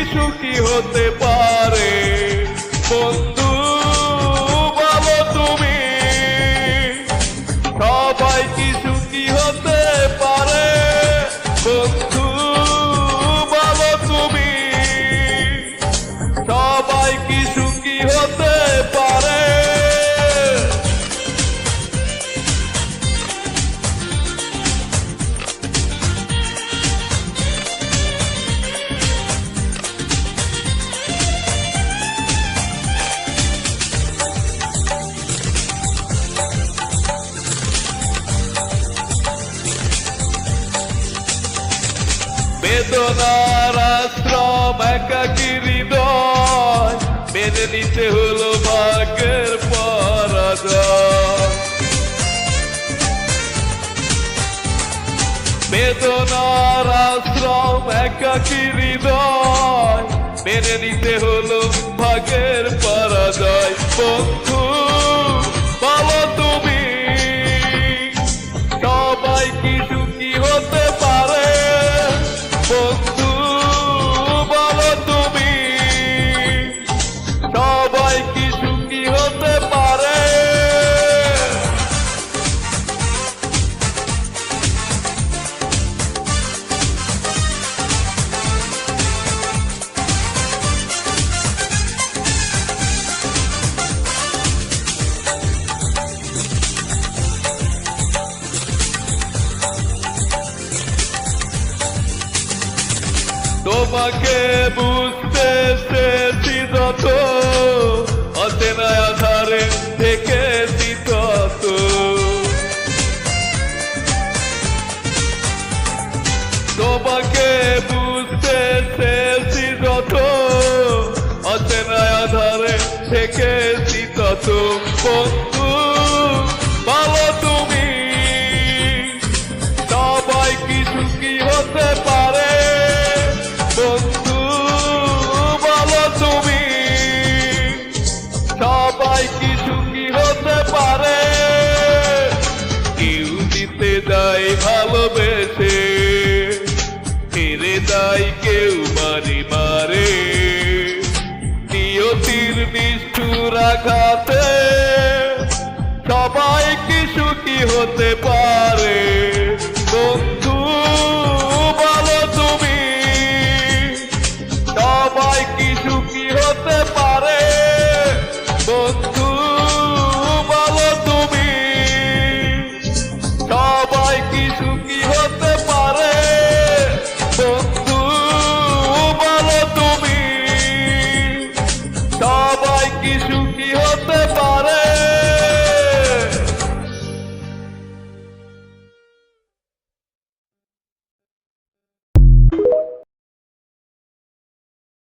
সুখী হতে পারে বন্ধু বলো তুমি সবাই কি সুখী হতে পারে বন্ধু বলো তুমি সবাই কি সুখী হতে পারে বেদনার আশ্রম একাকী হৃদয় মেনে নিতে হলো ভাগ্যের পরাজয় বেদনার আশ্রম একাকী হৃদয় মেনে নিতে হলো ভাগ্যের পরাজয় বন্ধু বলো তুমি সবাই কি সুখী হতে পারে বন্ধু বলো তুমি সবাই কি সুখী হতে পারে তোমাকে বুঝতে চেয়েছি যত অচেনা আধারে দেখেছি তত তোমাকে বুঝতে চেয়েছি যত অচেনা আধারে দেখেছি তত বন্ধু বলো তুমি সবাই কি সুখী হতে পারে বন্ধু বলো তুমি সবাই কি সুখী হতে পারে কেউ দিতে যায় ভালোবেসে ফিরে যায় কেউ মারি মারে নিয়তির নিষ্ঠুর আঘাতে সবাই কি সুখী হতে পারে বন্ধু বলো তুমি সবাই কি সুখী হতে পারে